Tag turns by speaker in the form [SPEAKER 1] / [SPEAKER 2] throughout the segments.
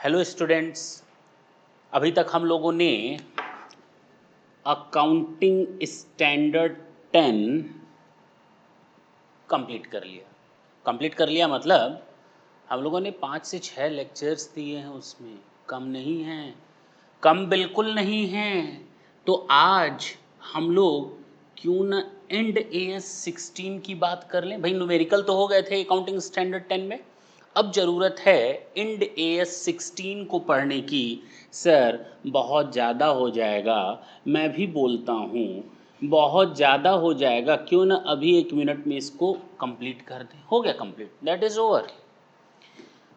[SPEAKER 1] Hello students. अभी तक हम लोगों ने अकाउंटिंग स्टैंडर्ड 10 कंप्लीट कर लिया मतलब हम लोगों ने 5 से 6 लेक्चर्स दिए हैं, उसमें कम नहीं हैं, कम बिल्कुल नहीं हैं। तो आज हम लोग क्यों न इंड AS 16 की बात कर लें। भाई न्यूमेरिकल तो हो गए थे अकाउंटिंग स्टैंडर्ड 10 में, अब ज़रूरत है इंड AS 16 को पढ़ने की। सर बहुत ज़्यादा हो जाएगा, मैं भी बोलता हूँ बहुत ज़्यादा हो जाएगा, क्यों ना अभी 1 मिनट में इसको कंप्लीट कर दें। हो गया complete, that is over.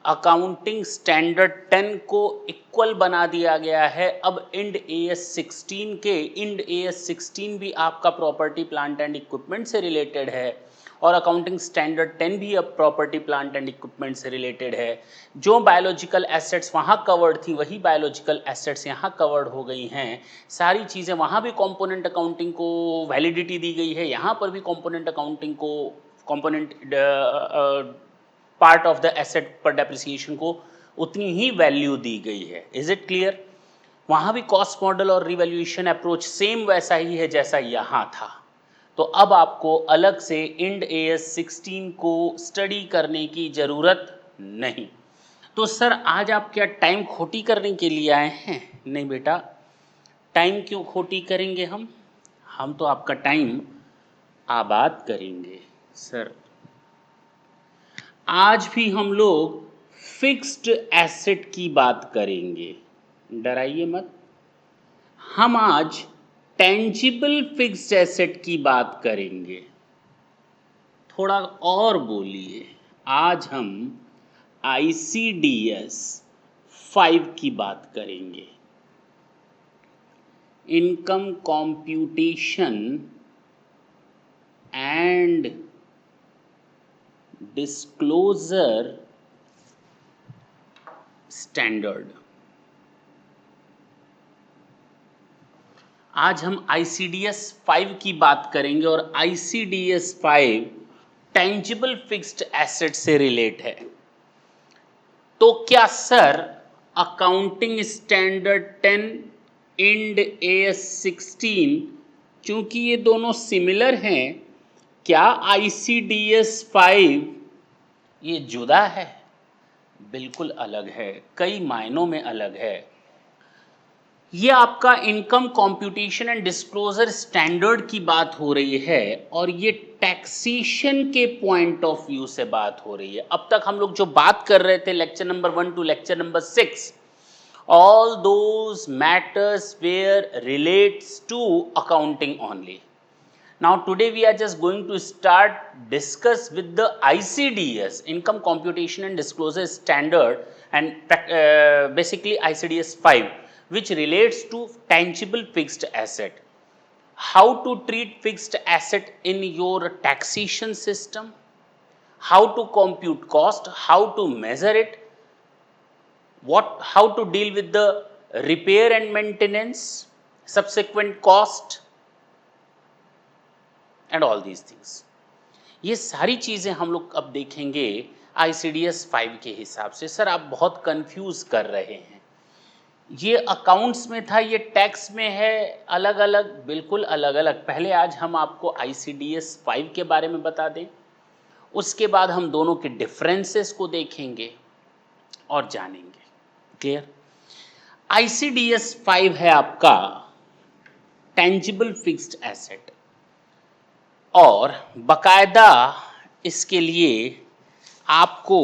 [SPEAKER 1] Accounting standard 10 को इक्वल बना दिया गया है अब इंड AS 16 के। इंड AS 16 भी आपका प्रॉपर्टी प्लांट एंड इक्विपमेंट से रिलेटेड है और अकाउंटिंग स्टैंडर्ड 10 भी अब प्रॉपर्टी प्लांट एंड इक्विपमेंट से रिलेटेड है। जो बायोलॉजिकल एसेट्स वहाँ कवर्ड थी वही बायोलॉजिकल एसेट्स यहाँ कवर्ड हो गई हैं। सारी चीज़ें वहाँ भी कंपोनेंट अकाउंटिंग को वैलिडिटी दी गई है, यहाँ पर भी कंपोनेंट अकाउंटिंग को component part of the asset पर डेप्रिसिएशन को उतनी ही वैल्यू दी गई है। Is it clear? वहाँ भी कॉस्ट मॉडल और रिवैल्यूएशन अप्रोच सेम वैसा ही है जैसा यहाँ था। तो अब आपको अलग से इंड AS 16 को स्टडी करने की ज़रूरत नहीं। तो सर आज आप क्या टाइम खोटी करने के लिए आए हैं? नहीं बेटा, टाइम क्यों खोटी करेंगे हम तो आपका टाइम आबाद करेंगे। सर आज भी हम लोग फिक्स्ड एसेट की बात करेंगे, डराइए मत। हम आज टेंजिबल फिक्स्ड एसेट की बात करेंगे। थोड़ा और बोलिए, आज हम ICDS 5 की बात करेंगे, income computation and disclosure standard. आज हम ICDS 5 की बात करेंगे और ICDS 5 टेंजिबल फिक्स्ड एसेट से रिलेट है। तो क्या sir accounting standard 10 Ind AS 16 चूंकि ये दोनों सिमिलर हैं, क्या ICDS 5 ये जुदा है? बिल्कुल अलग है, कई मायनों में अलग है। ये आपका income computation and disclosure standard की बात हो रही है और ये टैक्सेशन के पॉइंट ऑफ व्यू से बात हो रही है। अब तक हम लोग जो बात कर रहे थे lecture number 1 to lecture number 6, all those matters were relates to accounting only. Now today we are just going to start discuss with the ICDS, income computation and disclosure standard, and basically ICDS 5, which relates to tangible fixed asset. How to treat fixed asset in your taxation system, how to compute cost, how to measure it, how to deal with the repair and maintenance, subsequent cost and all these things. ये सारी चीज़ें हम लोग अब देखेंगे ICDS 5 के हिसाब से। सर आप बहुत कंफ्यूज कर रहे हैं, ये अकाउंट्स में था, ये टैक्स में है, अलग अलग, बिल्कुल अलग अलग। पहले आज हम आपको ICDS 5 के बारे में बता दें, उसके बाद हम दोनों के डिफरेंसेस को देखेंगे और जानेंगे। क्लियर? ICDS 5 है आपका टेंजिबल फिक्स्ड एसेट और बकायदा इसके लिए आपको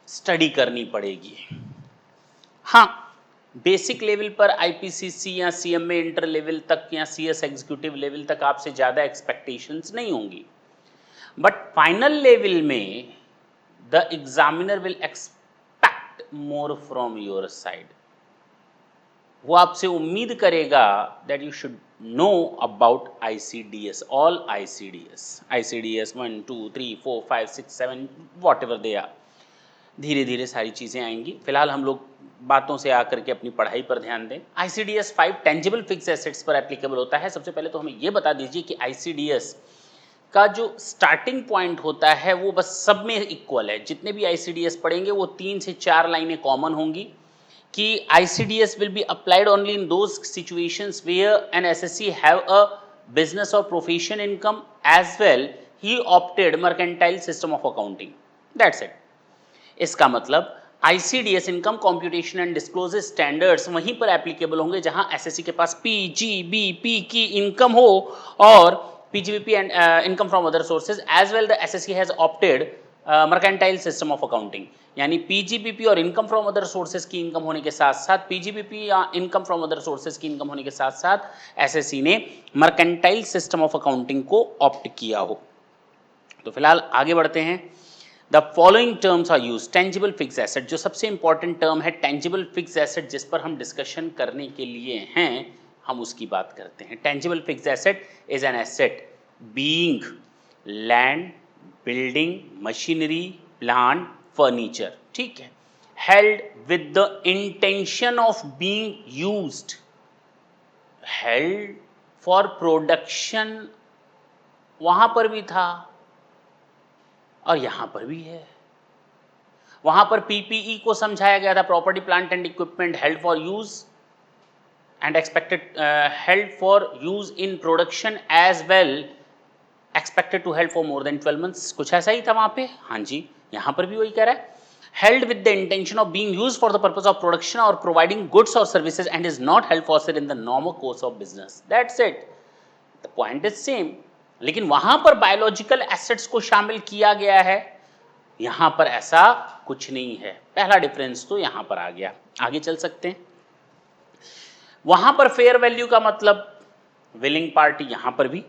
[SPEAKER 1] स्टडी करनी पड़ेगी। हाँ, बेसिक लेवल पर IPCC या CMA इंटर लेवल तक या CS एग्जीक्यूटिव लेवल तक आपसे ज़्यादा एक्सपेक्टेशंस नहीं होंगी, बट फाइनल लेवल में the examiner will expect more from your side. वो आपसे उम्मीद करेगा that you should know about ICDS, all ICDS 1 2 3 4 5 6 7 whatever they are. धीरे धीरे सारी चीज़ें आएंगी, फिलहाल हम लोग बातों से आकर के अपनी पढ़ाई पर ध्यान दें। ICDS 5 टेंजिबल फिक्स एसेट्स पर एप्लीकेबल होता है। सबसे पहले तो हमें ये बता दीजिए कि ICDS का जो स्टार्टिंग पॉइंट होता है वो बस सब में इक्वल है। जितने भी ICDS पढ़ेंगे वो 3 से 4 लाइनें कॉमन होंगी कि ICDS will be applied only in those situations where an SSC have a business or profession income as well he opted mercantile system of accounting. That's it. इसका मतलब ICDS income computation and disclosure standards वहीं पर applicable होंगे जहां SSC के पास PGBP की income हो और PGBP and income from other sources as well the SSC has opted mercantile system of accounting. यानी PGBP और इनकम फ्रॉम अदर सोर्सेज की इनकम होने के साथ साथ PGBP या इनकम फ्रॉम अदर सोर्सेज की इनकम होने के साथ साथ SSC ने मर्केंटाइल सिस्टम ऑफ अकाउंटिंग को ऑप्ट किया हो। तो फिलहाल आगे बढ़ते हैं। The following terms are used. Tangible fixed asset, जो सबसे इंपॉर्टेंट टर्म है tangible fixed asset जिस पर हम डिस्कशन करने के लिए हैं, हम उसकी बात करते हैं। Tangible fixed asset is an asset being land, building, machinery, plant, furniture. ठीक है, held with the intention of being used, held for production, वहां पर भी था और यहां पर भी है। वहां पर PPE को समझाया गया था, property plant and equipment held for use and expected held for use in production as well expected to held for more than 12 months. कुछ ऐसा ही था वहां पे। हाँ जी, यहां पर भी वही कह रहा है, held with the intention of being used for the purpose of production or providing goods or services and is not held for sale in the normal course of business. That's it. The point is same. लेकिन वहां पर biological assets को शामिल किया गया है, यहां पर ऐसा कुछ नहीं है। पहला डिफरेंस तो यहां पर आ गया। आगे चल सकते हैं। वहां पर फेयर वैल्यू का मतलब विलिंग पार्टी, यहां पर भी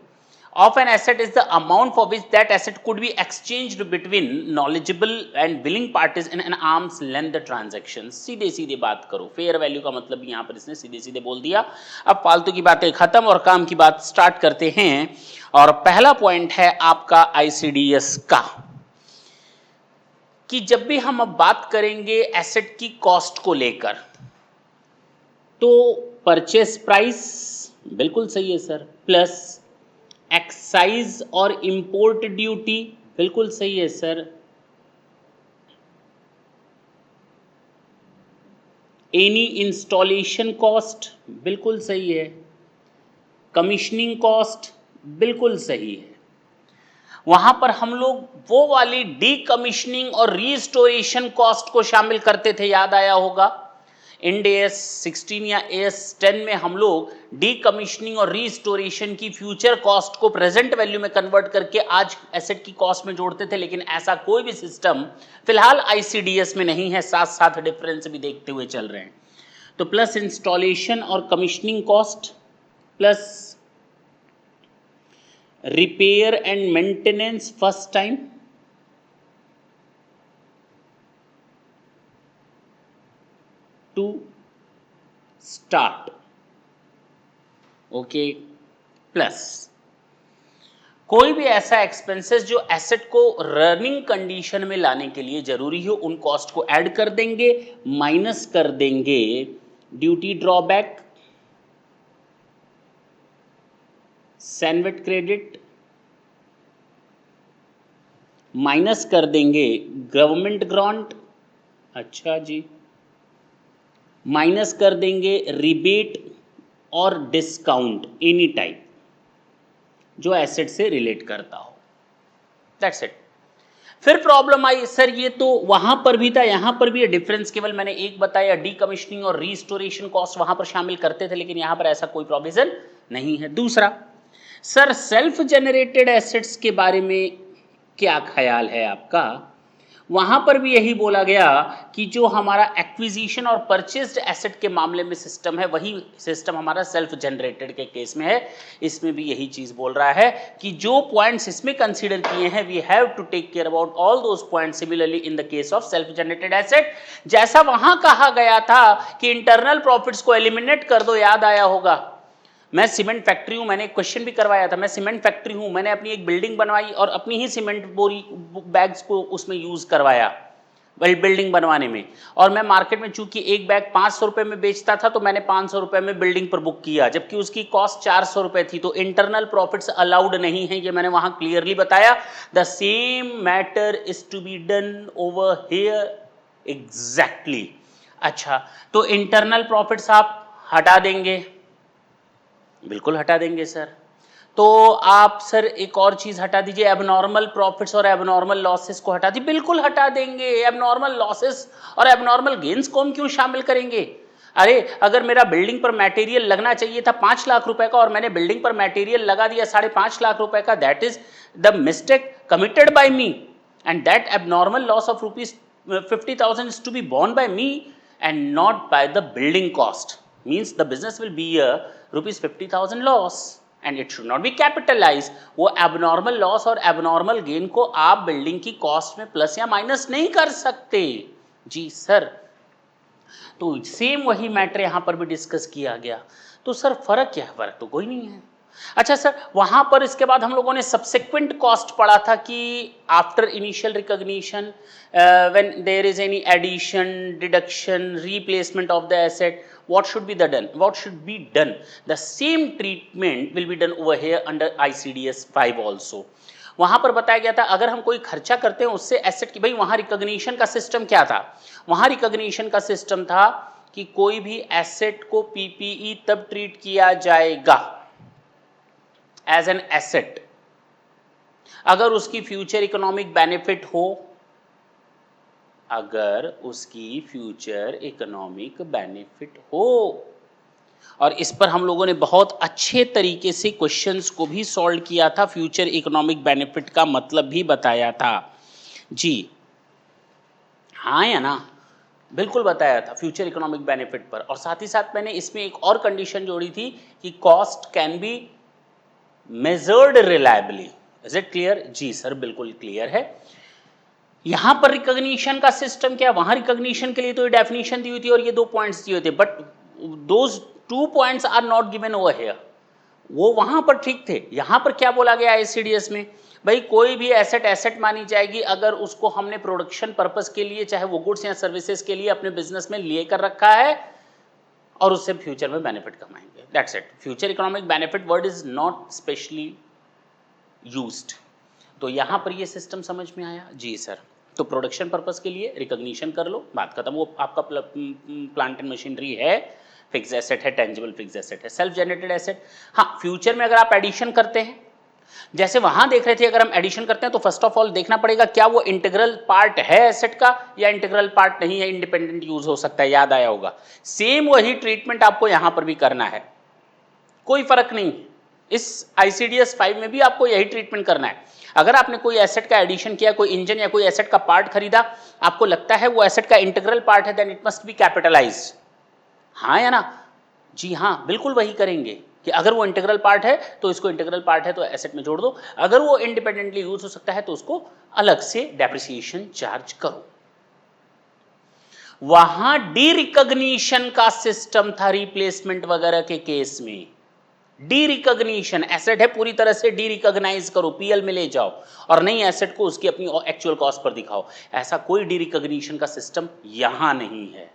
[SPEAKER 1] of an asset is the amount for which that asset could be exchanged between knowledgeable and willing parties in an arm's length transaction. सीधे सीधे बात करो, फेयर वैल्यू का मतलब यहां पर इसने सीधे सीधे बोल दिया। अब फालतू की बातें खत्म और काम की बात स्टार्ट करते हैं। और पहला पॉइंट है आपका ICDS का, कि जब भी हम अब बात करेंगे एसेट की कॉस्ट को लेकर, तो परचेस प्राइस बिल्कुल सही है सर, प्लस एक्साइज और इंपोर्ट ड्यूटी बिल्कुल सही है सर, एनी इंस्टॉलेशन कॉस्ट बिल्कुल सही है, कमीशनिंग कॉस्ट बिल्कुल सही है। वहां पर हम लोग वो वाली डीकमीशनिंग और रीस्टोरेशन कॉस्ट को शामिल करते थे, याद आया होगा। इंड AS 16 या AS 10 में हम लोग डीकमीशनिंग और रीस्टोरेशन की फ्यूचर कॉस्ट को प्रेजेंट वैल्यू में कन्वर्ट करके आज एसेट की कॉस्ट में जोड़ते थे, लेकिन ऐसा कोई भी सिस्टम फिलहाल ICDS में नहीं है। साथ साथ डिफरेंस भी देखते हुए चल रहे हैं। तो प्लस इंस्टॉलेशन और commissioning cost, plus repair and maintenance first time, to start, okay, plus कोई भी ऐसा एक्सपेंसेस जो एसेट को रनिंग कंडीशन में लाने के लिए जरूरी हो, उन कॉस्ट को ऐड कर देंगे, माइनस कर देंगे duty drawback, CENVAT credit, minus कर देंगे गवर्नमेंट ग्रांट, अच्छा जी, माइनस कर देंगे रिबेट और डिस्काउंट एनी टाइप जो एसेट से रिलेट करता हो। That's it. फिर प्रॉब्लम आई, सर ये तो वहां पर भी था, यहां पर भी है, डिफरेंस केवल मैंने एक बताया, डीकमीशनिंग और रीस्टोरेशन कॉस्ट वहां पर शामिल करते थे, लेकिन यहां पर ऐसा कोई प्रोविजन नहीं है। दूसरा, सर सेल्फ जनरेटेड एसेट्स के बारे में क्या ख्याल है आपका? वहां पर भी यही बोला गया कि जो हमारा एक्विजिशन और परचेस्ड एसेट के मामले में सिस्टम है, वही सिस्टम हमारा सेल्फ जनरेटेड के केस में है। इसमें भी यही चीज बोल रहा है कि जो पॉइंट्स इसमें कंसीडर किए हैं, we have to take care about all those points similarly in the case of self generated asset. जैसा वहां कहा गया था कि इंटरनल प्रॉफिट्स को एलिमिनेट कर दो, याद आया होगा। मैं सीमेंट फैक्ट्री हूं, मैंने क्वेश्चन भी करवाया था, मैं सीमेंट फैक्ट्री हूं, मैंने अपनी एक बिल्डिंग बनवाई और अपनी ही सीमेंट बोरी बैग्स को उसमें यूज करवाया। बिल्डिंग बनवाने में, और मैं मार्केट में चूंकि एक बैग 500 रुपए में बेचता था तो मैंने 500 रुपए में बिल्डिंग पर बुक किया, जबकि उसकी कॉस्ट 400 रुपए थी, तो इंटरनल प्रॉफिट्स अलाउड नहीं है, ये मैंने वहां क्लियरली बताया। The same matter is to be done over here exactly. अच्छा, तो इंटरनल प्रॉफिट्स आप हटा देंगे? बिल्कुल हटा देंगे सर। तो आप सर एक और चीज हटा दीजिए, एबनॉर्मल प्रॉफिट्स और एबनॉर्मल लॉसेस को हटा दीजिए। बिल्कुल हटा देंगे। एबनॉर्मल लॉसेस और एबनॉर्मल गेन्स को हम क्यों शामिल करेंगे? अरे अगर मेरा बिल्डिंग पर मटेरियल लगना चाहिए था 5 लाख रुपए का और मैंने बिल्डिंग पर मटेरियल लगा दिया 5.5 लाख रुपए का, that is the mistake committed by me, and that abnormal loss of rupees 50,000 is to be borne by me and not by the building cost. Means the business will be a rupees 50,000 loss and it should not be capitalized. वो abnormal loss और abnormal gain को आप building की cost में plus या minus नहीं कर सकते। जी सर, तो सेम वही मैटर यहां पर भी डिस्कस किया गया। तो सर फर्क क्या है? फर्क तो कोई नहीं है। अच्छा सर, वहां पर इसके बाद हम लोगों ने सब्सिक्वेंट कॉस्ट पढ़ा था कि after initial recognition when there is any addition, deduction, replacement of the asset, what should be done? The same treatment will be done over here under ICDS 5 also. वहां पर बताया गया था अगर हम कोई खर्चा करते हैं उससे एसेट की, भाई वहां रिकॉग्निशन का सिस्टम क्या था? वहां रिकॉग्निशन का सिस्टम था कि कोई भी एसेट को पीपीई तब ट्रीट किया जाएगा एज एन एसेट अगर उसकी फ्यूचर इकोनॉमिक बेनिफिट हो, अगर उसकी फ्यूचर इकोनॉमिक बेनिफिट हो। और इस पर हम लोगों ने बहुत अच्छे तरीके से क्वेश्चंस को भी सॉल्व किया था, फ्यूचर इकोनॉमिक बेनिफिट का मतलब भी बताया था। जी हाँ या ना? बिल्कुल बताया था फ्यूचर इकोनॉमिक बेनिफिट पर, और साथ ही साथ मैंने इसमें एक और कंडीशन जोड़ी थी कि cost can be measured reliably. Is it clear? जी सर, बिल्कुल क्लियर है। यहां पर रिकॉग्निशन का सिस्टम क्या? वहां रिकॉग्निशन के लिए तो ये डेफिनेशन दी हुई थी और ये 2 पॉइंट्स दिए हुए थे, but those 2 points are not given over here. वो वहां पर ठीक थे। यहां पर क्या बोला गया आईसीडीएस में? भाई कोई भी एसेट मानी जाएगी अगर उसको हमने प्रोडक्शन पर्पस के लिए, चाहे वो गुड्स या सर्विसेज के लिए अपने बिजनेस में लिए कर रखा है और उससे फ्यूचर में बेनिफिट कमाएंगे। That's it. Future economic benefit word is not specially used. तो यहां पर ये सिस्टम समझ में आया? जी सर। तो प्रोडक्शन पर्पस के लिए रिकॉग्निशन कर लो, बात खत्म। वो आपका प्लांट एंड मशीनरी है, फिक्स एसेट है, टेंजिबल फिक्स एसेट है। सेल्फ जनरेटेड एसेट, हाँ फ्यूचर में अगर आप एडिशन करते हैं, जैसे वहां देख रहे थे अगर हम एडिशन करते हैं तो फर्स्ट ऑफ ऑल देखना पड़ेगा क्या वो इंटीग्रल पार्ट है एसेट का या इंटीग्रल पार्ट नहीं है, इंडिपेंडेंट यूज हो सकता है, याद आया होगा। सेम वही ट्रीटमेंट आपको यहां पर भी करना है, कोई फर्क नहीं। इस आईसीडीएस 5 में भी आपको यही ट्रीटमेंट करना है। अगर आपने कोई एसेट का एडिशन किया, कोई इंजन या कोई एसेट का पार्ट खरीदा, आपको लगता है वो एसेट का इंटीग्रल पार्ट है, then it must be capitalised. हाँ या ना? जी हाँ, बिल्कुल वही करेंगे कि अगर वो इंटीग्रल पार्ट है तो इसको इंटीग्रल पार्ट है तो एसेट में जोड़ दो, अगर वो इंडिपेंडेंटली यूज हो सकता है तो उसको अलग से डेप्रिसिएशन चार्ज करो। वहां डी रिकॉग्निशन का सिस्टम था रिप्लेसमेंट वगैरह के केस में। डी रिकॉग्निशन, एसेट है पूरी तरह से डी रिकॉग्नाइज करो, पीएल में ले जाओ, और नहीं एसेट को उसकी अपनी एक्चुअल कॉस्ट पर दिखाओ। ऐसा कोई डी रिकॉग्निशन का सिस्टम यहां नहीं है।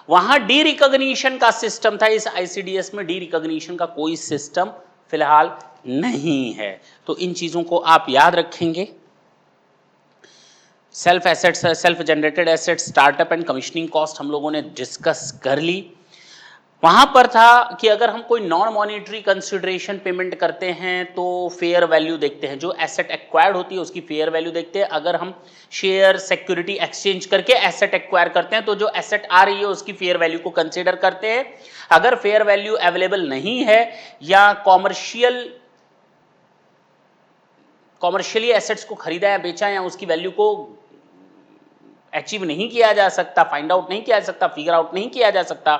[SPEAKER 1] वहां डी रिकॉग्निशन का सिस्टम था, इस आईसीडीएस में डी रिकॉग्निशन का कोई सिस्टम फिलहाल नहीं है। तो इन चीजों को आप याद रखेंगे। Self assets, self generated assets, startup and commissioning cost हम लोगों ने डिस्कस कर ली। वहां पर था कि अगर हम कोई नॉन मॉनिटरी कंसिडरेशन पेमेंट करते हैं तो फेयर वैल्यू देखते हैं, जो एसेट एक्वायर्ड होती है उसकी फेयर वैल्यू देखते हैं। अगर हम शेयर सिक्योरिटी एक्सचेंज करके एसेट एक्वायर करते हैं तो जो एसेट आ रही है उसकी फेयर वैल्यू को कंसीडर करते हैं। अगर फेयर वैल्यू अवेलेबल नहीं है या कॉमर्शियली एसेट्स को खरीदा या बेचा या उसकी वैल्यू को अचीव नहीं किया जा सकता, फाइंड आउट नहीं किया जा सकता, फिगर आउट नहीं किया जा सकता,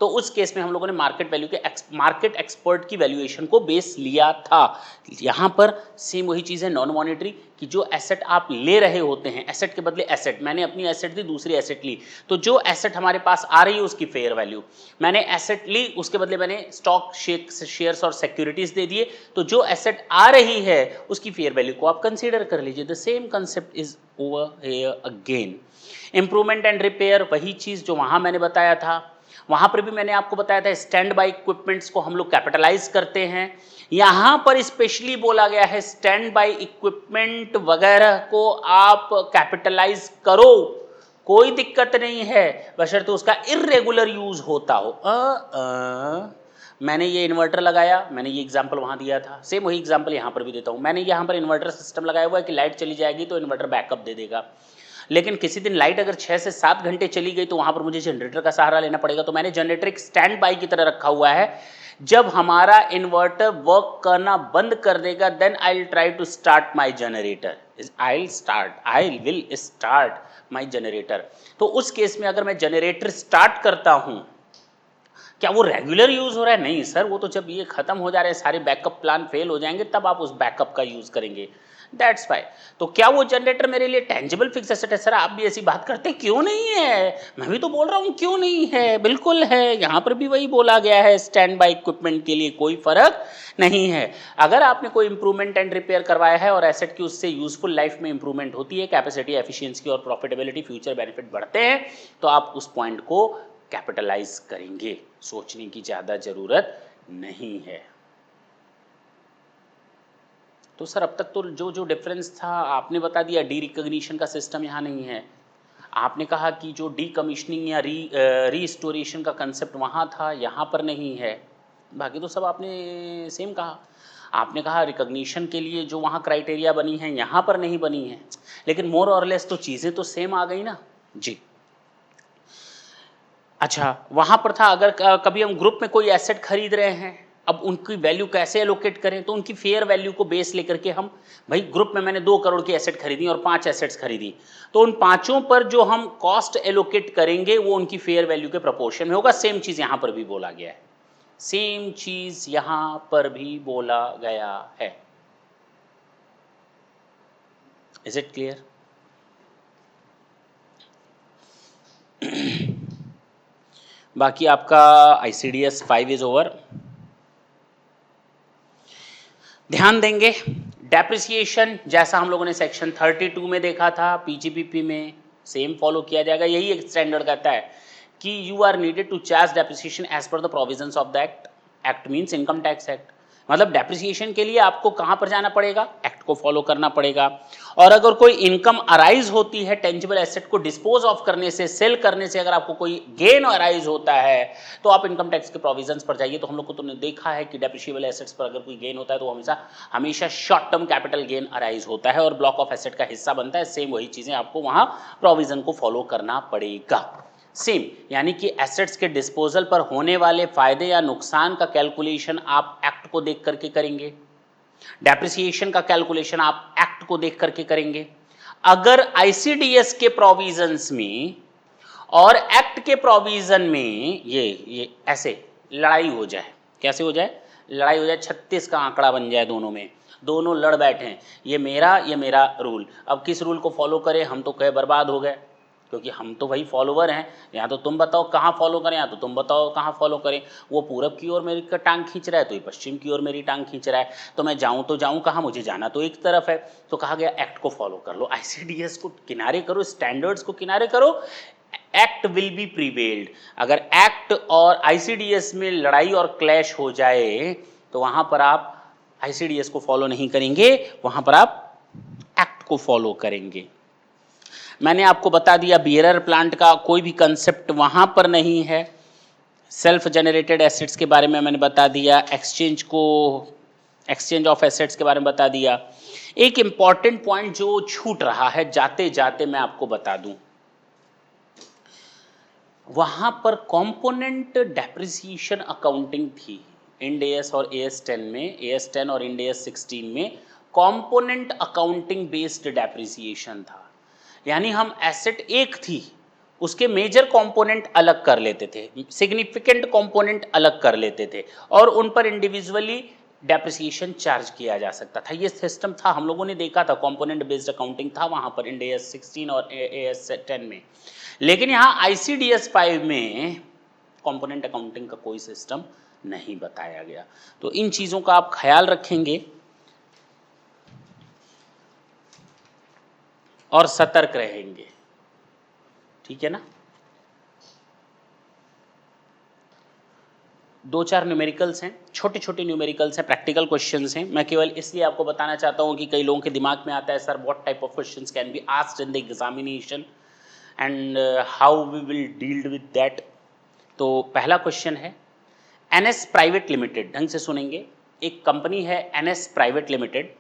[SPEAKER 1] तो उस केस में हम लोगों ने मार्केट वैल्यू के मार्केट एक्सपर्ट की वैल्यूएशन को बेस लिया था। यहाँ पर सेम वही चीज़ है नॉन मॉनेटरी, कि जो एसेट आप ले रहे होते हैं, एसेट के बदले एसेट, मैंने अपनी एसेट दी, दूसरी एसेट ली, तो जो एसेट हमारे पास आ रही है उसकी फेयर वैल्यू, मैंने एसेट ली उसके बदले मैंने स्टॉक शेयर्स और सिक्योरिटीज दे दिए, तो जो एसेट आ रही है उसकी फेयर वैल्यू को आप कंसीडर कर लीजिए। The same concept is over here again. Improvement and repair, वही चीज जो वहां मैंने बताया था, वहां पर भी मैंने आपको बताया था स्टैंड बाय इक्विपमेंट्स को हम लोग कैपिटलाइज करते हैं। यहां पर स्पेशली बोला गया है स्टैंड बाय इक्विपमेंट वगैरह को आप कैपिटलाइज करो, कोई दिक्कत नहीं है, बशर्ते उसका इर्रेगुलर यूज होता हो। मैंने ये इन्वर्टर लगाया, मैंने ये एग्जांपल वहां दिया था, सेम वही एग्जांपल यहां पर भी देता हूं। मैंने यहां पर इन्वर्टर सिस्टम लगाया हुआ है कि लाइट चली जाएगी तो इन्वर्टर बैकअप दे देगा, लेकिन किसी दिन लाइट अगर 6 से 7 घंटे चली गई तो वहां पर मुझे जनरेटर का सहारा लेना पड़ेगा। तो मैंने जनरेटर एक स्टैंड बाय की तरह रखा हुआ है, जब हमारा इन्वर्टर वर्क करना बंद कर देगा then I will try to start my generator, I will start my generator. तो उस केस में अगर मैं जनरेटर स्टार्ट करता हूं, क्या वो रेगुलर यूज हो रहा है? नहीं सर, वो तो जब ये खत्म हो जा रहे हैं, सारे बैकअप प्लान फेल हो जाएंगे, तब आप उस बैकअप का यूज करेंगे। That's why. तो क्या वो जनरेटर मेरे लिए टेंजिबल फिक्स एसेट है? सर आप भी ऐसी बात करते हैं, क्यों नहीं है? मैं भी तो बोल रहा हूं क्यों नहीं है, बिल्कुल है। यहां पर भी वही बोला गया है, स्टैंड बाय इक्विपमेंट के लिए कोई फर्क नहीं है। अगर आपने कोई इंप्रूवमेंट एंड रिपेयर करवाया है और एसेट की उससे यूजफुल लाइफ में इंप्रूवमेंट होती है, कैपेसिटी, एफिशिएंसी और प्रॉफिटेबिलिटी, फ्यूचर बेनिफिट बढ़ते हैं, तो आप उस पॉइंट को कैपिटलाइज करेंगे, सोचने की ज्यादा जरूरत नहीं है। तो सर अब तक तो जो जो डिफरेंस था आपने बता दिया, डी रिकॉग्निशन का सिस्टम यहाँ नहीं है। आपने कहा कि जो डी कमीशनिंग या रीस्टोरेशन का कंसेप्ट वहाँ था, यहाँ पर नहीं है। बाकी तो सब आपने सेम कहा। आपने कहा रिकॉग्निशन के लिए जो वहाँ क्राइटेरिया बनी है यहाँ पर नहीं बनी है, लेकिन मोर और लेस तो चीज़ें तो सेम आ गई ना जी। अच्छा, वहाँ पर था अगर कभी हम ग्रुप में कोई एसेट खरीद रहे हैं, अब उनकी वैल्यू कैसे एलोकेट करें, तो उनकी फेयर वैल्यू को बेस लेकर के हम, भाई ग्रुप में मैंने 2 करोड़ की एसेट खरीदी और 5 एसेट्स खरीदी, तो उन पांचों पर जो हम कॉस्ट एलोकेट करेंगे वो उनकी फेयर वैल्यू के प्रोपोर्शन में होगा। सेम चीज़ यहाँ पर भी बोला गया है, सेम चीज़ यहाँ पर भी बोला गया है। Is it clear? बाकी आपका ICDS 5 इज ओवर। ध्यान देंगे डेप्रिसिएशन, जैसा हम लोगों ने सेक्शन 32 में देखा था, PGBP में सेम फॉलो किया जाएगा। यही एक स्टैंडर्ड कहता है कि you are needed to charge depreciation as per the provisions of the act. Act means income tax act, मतलब डेप्रिसिएशन के लिए आपको कहां पर जाना पड़ेगा? एक्ट को फॉलो करना पड़ेगा। और अगर कोई इनकम अराइज होती है टेंजिबल एसेट को डिस्पोज ऑफ करने से, सेल करने से, अगर आपको कोई गेन अराइज होता है तो आप इनकम टैक्स के प्रोविजंस पर जाइए। तो हम लोग को तो देखा है कि डेप्रिशिएबल एसेट्स पर अगर कोई गेन होता है तो हमेशा हमेशा short term capital gain arise होता है और ब्लॉक ऑफ एसेट का हिस्सा बनता है। सेम वही चीजें आपको वहां प्रोविजन को फॉलो करना पड़ेगा। सेम, यानी कि एसेट्स के डिस्पोजल पर होने वाले फायदे या नुकसान का कैलकुलेशन आप एक्ट को देख करके करेंगे, डेप्रिसिएशन का कैलकुलेशन आप एक्ट को देख करके करेंगे। अगर ICDS के प्रोविजंस में और एक्ट के प्रोविजन में ये ऐसे लड़ाई हो जाए, कैसे हो जाए? लड़ाई हो जाए, 36 का आंकड़ा बन जाए, दोनों में, दोनों लड़ बैठे हैं, ये मेरा रूल, अब किस रूल को फॉलो करें? हम तो कहे बर्बाद हो गए, क्योंकि हम तो भाई फॉलोवर हैं। यहाँ तो तुम बताओ कहाँ फॉलो करें, यहाँ तो तुम बताओ कहाँ फॉलो करें। वो पूरब की ओर मेरी टांग खींच रहा है तो ये पश्चिम की ओर मेरी टांग खींच रहा है, तो मैं जाऊँ तो जाऊँ कहाँ? मुझे जाना तो एक तरफ है। तो कहा गया एक्ट को फॉलो कर लो, ICDS को किनारे करो, स्टैंडर्ड्स को किनारे करो, एक्ट विल बी प्रीवेल्ड। अगर एक्ट और ICDS में लड़ाई और क्लैश हो जाए तो वहाँ पर आप ICDS को फॉलो नहीं करेंगे, वहाँ पर आप एक्ट को फॉलो करेंगे। मैंने आपको बता दिया बियरर प्लांट का कोई भी कंसेप्ट वहां पर नहीं है। सेल्फ जनरेटेड एसेट्स के बारे में मैंने बता दिया, एक्सचेंज ऑफ एसेट्स के बारे में बता दिया। एक इंपॉर्टेंट पॉइंट जो छूट रहा है, जाते जाते मैं आपको बता दूं, वहां पर कंपोनेंट डेप्रिसिएशन अकाउंटिंग थी इंड AS और AS 10 में, AS 10 और इंड AS 16 में कंपोनेंट अकाउंटिंग बेस्ड डेप्रिसिएशन था। यानी हम एसेट एक थी उसके मेजर कंपोनेंट अलग कर लेते थे, सिग्निफिकेंट कंपोनेंट अलग कर लेते थे और उन पर इंडिविजुअली डेप्रिसिएशन चार्ज किया जा सकता था। ये सिस्टम था, हम लोगों ने देखा था, कंपोनेंट बेस्ड अकाउंटिंग था वहाँ पर इंड AS 16 और AS 10 में। लेकिन यहाँ ICDS 5 में कंपोनेंट अकाउंटिंग का कोई सिस्टम नहीं बताया गया। तो इन चीज़ों का आप ख्याल रखेंगे और सतर्क रहेंगे, ठीक है ना। 2-4 न्यूमेरिकल्स हैं, छोटे छोटे न्यूमेरिकल्स हैं, प्रैक्टिकल क्वेश्चंस हैं। मैं केवल इसलिए आपको बताना चाहता हूं कि कई लोगों के दिमाग में आता है sir what type of questions can be asked in the examination and how we will deal with that. तो पहला क्वेश्चन है NS प्राइवेट लिमिटेड, ढंग से सुनेंगे, एक कंपनी है NS प्राइवेट लिमिटेड,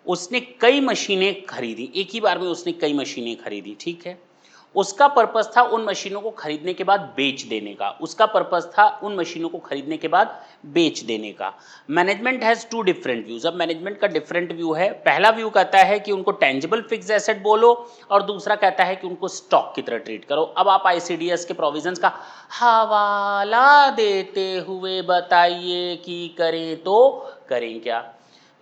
[SPEAKER 1] उसने कई मशीनें खरीदी, एक ही बार में उसने कई मशीनें खरीदी, ठीक है। उसका पर्पस था उन मशीनों को खरीदने के बाद बेच देने का, उसका पर्पस था उन मशीनों को खरीदने के बाद बेच देने का। Management has 2 different views. अब मैनेजमेंट का डिफरेंट व्यू है, पहला व्यू कहता है कि उनको टेंजिबल फिक्स एसेट बोलो और दूसरा कहता है कि उनको स्टॉक की तरह ट्रीट करो। अब आप ICDS के प्रोविजंस का हवाला देते हुए बताइए कि करें तो करें क्या।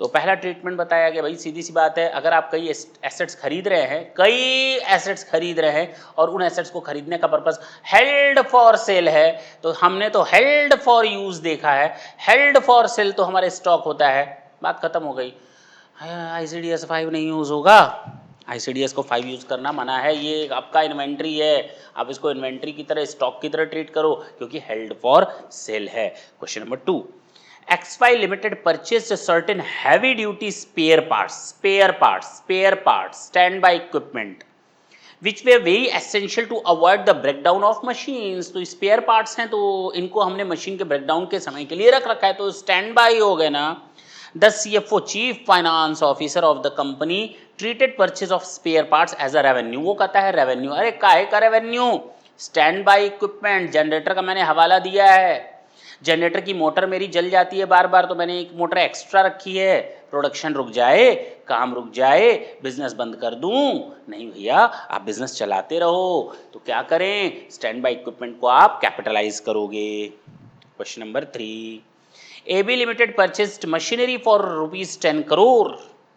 [SPEAKER 1] तो पहला ट्रीटमेंट बताया गया, भाई सीधी सी बात है, अगर आप कई एसेट्स खरीद रहे हैं, कई एसेट्स खरीद रहे हैं और उन एसेट्स को खरीदने का पर्पस हेल्ड फॉर सेल है, तो हमने तो हेल्ड फॉर यूज देखा है, हेल्ड फॉर सेल तो हमारे स्टॉक होता है, बात खत्म हो गई। ICDS 5 नहीं यूज होगा, ICDS को 5 यूज करना मना है, ये आपका इन्वेंट्री है, आप इसको इन्वेंट्री की तरह, स्टॉक की तरह ट्रीट करो क्योंकि हेल्ड फॉर सेल है। Question number 2, XY Limited purchased certain heavy duty spare parts, standby equipment, which were very essential to avoid the breakdown of machines। तो spare parts हैं तो इनको हमने मशीन के ब्रेकडाउन के समय के लिए रख रखा है, तो स्टैंड बाई हो गए ना। The CFO, Chief Finance Officer of the company, treated purchase of spare parts as a revenue। वो कहता है रेवेन्यू, अरे काहे का revenue, stand by equipment, generator का मैंने हवाला दिया है, जनरेटर की मोटर मेरी जल जाती है बार बार, तो मैंने एक मोटर एक्स्ट्रा रखी है, प्रोडक्शन रुक जाए, काम रुक जाए, बिजनेस बंद कर दूं, नहीं भैया आप बिजनेस चलाते रहो, तो क्या करें, स्टैंड बाई इक्विपमेंट को आप कैपिटलाइज करोगे। Question number 3, AB Limited purchased machinery for ₹10 crore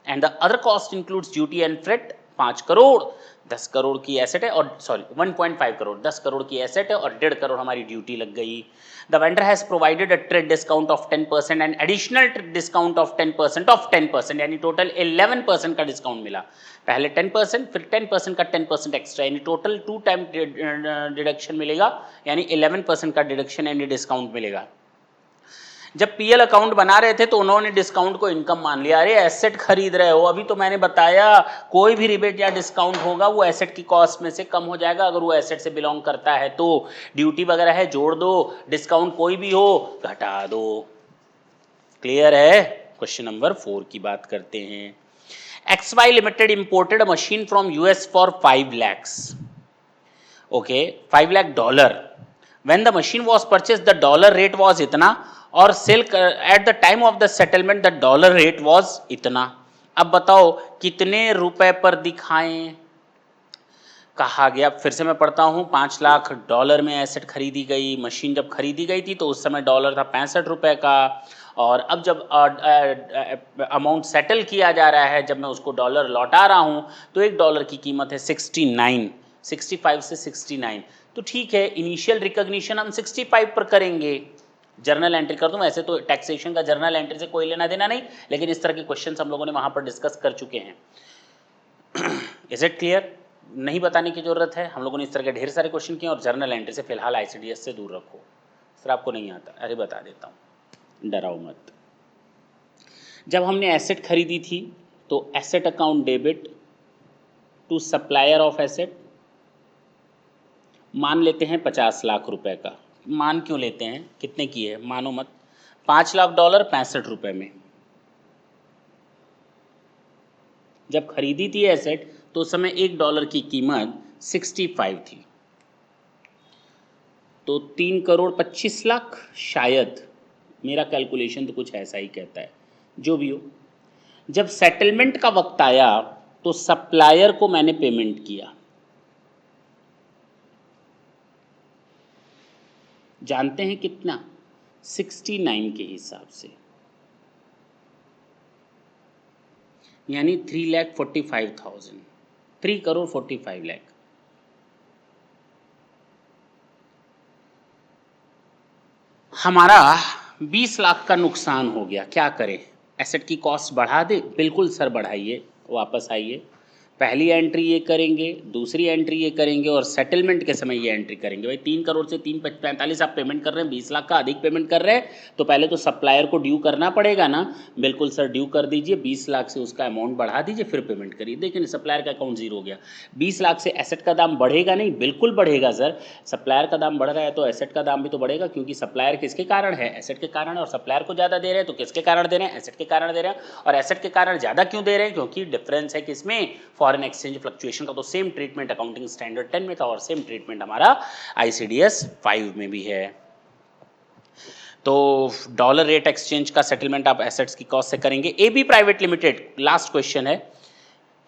[SPEAKER 1] and the other cost includes duty and freight 5 crore. 10 crore की एसेट है और सॉरी 1.5 करोड़, 10 करोड़ की एसेट है और 1.5 करोड़ हमारी ड्यूटी लग गई। The vendor has provided a trade discount of 10% and additional discount of 10%, यानी टोटल 11% का डिस्काउंट मिला। पहले 10%, फिर 10% का 10% एक्स्ट्रा, यानी टोटल 2 टाइम डिडक्शन मिलेगा, यानी 11% का डिडक्शन यानी डिस्काउंट मिलेगा। जब PL अकाउंट बना रहे थे तो उन्होंने डिस्काउंट को इनकम मान लिया, अरे एसेट खरीद रहे हो, अभी तो मैंने बताया कोई भी रिबेट या डिस्काउंट होगा वो एसेट की कॉस्ट में से कम हो जाएगा, अगर वो एसेट से बिलोंग करता है तो ड्यूटी वगैरह है जोड़ दो, डिस्काउंट कोई भी हो घटा दो। क्लियर है। क्वेश्चन नंबर 4 की बात करते हैं। XY Limited imported a machine from US for 5 lakhs, okay, $5 lakh। when the machine was purchased the dollar rate was इतना और sale at the time of the settlement the dollar rate was इतना। अब बताओ कितने रुपए पर दिखाएं, कहा गया, फिर से मैं पढ़ता हूं, $5 लाख में एसेट खरीदी गई, मशीन जब खरीदी गई थी तो उस समय डॉलर था 65 रुपए का, और अब जब अमाउंट सेटल किया जा रहा है, जब मैं उसको डॉलर लौटा रहा हूं तो $1 की कीमत है 69, 65 से 69। तो ठीक है, इनिशियल रिकॉग्निशन हम 65 पर करेंगे, जर्नल एंट्री कर दूं, वैसे तो टैक्सेशन का जर्नल एंट्री से कोई लेना देना नहीं, लेकिन इस तरह के क्वेश्चन हम लोगों ने वहां पर डिस्कस कर चुके हैं। Is it clear? नहीं बताने की जरूरत है, हम लोगों ने इस तरह के ढेर सारे क्वेश्चन किए, और जर्नल एंट्री से फिलहाल ICDS से दूर रखो। सर आपको नहीं आता, अरे बता देता हूँ, डराओ मत। जब हमने एसेट खरीदी थी तो asset account debit to supplier of asset, मान लेते हैं 50 लाख रुपए का, मान क्यों लेते हैं, कितने की है मानो मत, $5 लाख 65 रुपए में। जब खरीदी थी एसेट तो उस समय $1 की कीमत 65 थी, तो 3 करोड़ 25 लाख, शायद मेरा कैलकुलेशन तो कुछ ऐसा ही कहता है, जो भी हो। जब सेटलमेंट का वक्त आया तो सप्लायर को मैंने पेमेंट किया, जानते हैं कितना? 69 के हिसाब से, यानी 3,45,000, 3,45,00,000। हमारा 20 लाख का नुकसान हो गया, क्या करें? एसेट की कॉस्ट बढ़ा दें? बिल्कुल सर बढ़ाइए, वापस आइए। पहली एंट्री ये करेंगे, दूसरी एंट्री ये करेंगे और सेटलमेंट के समय ये एंट्री करेंगे। भाई 3 करोड़ से 3,45 आप पेमेंट कर रहे हैं, 20 लाख का अधिक पेमेंट कर रहे हैं, तो पहले तो सप्लायर को ड्यू करना पड़ेगा ना। बिल्कुल सर ड्यू कर दीजिए, 20 लाख से उसका अमाउंट बढ़ा दीजिए, फिर पेमेंट करिए। देखिए सप्लायर का अकाउंट जीरो हो गया। 20 लाख से एसेट का दाम बढ़ेगा नहीं? बिल्कुल बढ़ेगा सर। सप्लायर का दाम बढ़ रहा है तो एसेट का दाम भी तो बढ़ेगा, क्योंकि सप्लायर किसके कारण है? एसेट के कारण। और सप्लायर को ज़्यादा दे रहे हैं तो किसके कारण दे रहे हैं? एसेट के कारण दे रहे हैं। और एसेट के कारण ज़्यादा क्यों दे रहे हैं? क्योंकि डिफरेंस है किसमें? फॉरेन एक्सचेंज फ्लक्चुएशन का। तो सेम ट्रीटमेंट अकाउंटिंग स्टैंडर्ड 10 में था और सेम ट्रीटमेंट हमारा ICDS 5 में भी है। तो डॉलर रेट एक्सचेंज का सेटलमेंट आप एसेट्स की कॉस्ट से करेंगे। AB private limited, last question है,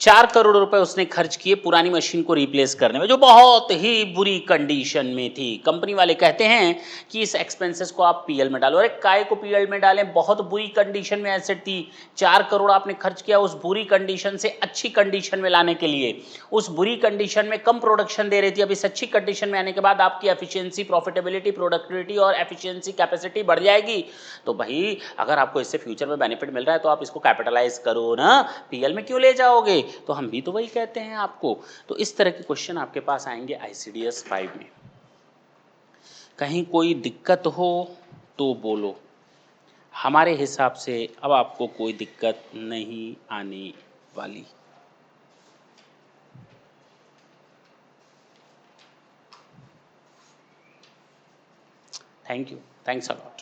[SPEAKER 1] 4 करोड़ रुपए उसने खर्च किए पुरानी मशीन को रिप्लेस करने में, जो बहुत ही बुरी कंडीशन में थी। कंपनी वाले कहते हैं कि इस एक्सपेंसेस को आप पीएल में डालो। अरे काय को पीएल में डालें? बहुत बुरी कंडीशन में एसेट थी। 4 करोड़ आपने खर्च किया उस बुरी कंडीशन से अच्छी कंडीशन में लाने के लिए। उस बुरी कंडीशन में कम प्रोडक्शन दे रही थी, अब इस अच्छी कंडीशन में आने के बाद आपकी एफिशिएंसी, प्रॉफिटेबिलिटी, प्रोडक्टिविटी और एफिशिएंसी कैपेसिटी बढ़ जाएगी। तो भाई अगर आपको इससे फ्यूचर में बेनिफिट मिल रहा है तो आप इसको कैपिटलाइज करो ना, पीएल में क्यों ले जाओगे? तो हम भी तो वही कहते हैं आपको। तो इस तरह के क्वेश्चन आपके पास आएंगे ICDS 5 में। कहीं कोई दिक्कत हो तो बोलो, हमारे हिसाब से अब आपको कोई दिक्कत नहीं आने वाली। Thank you, thanks a lot.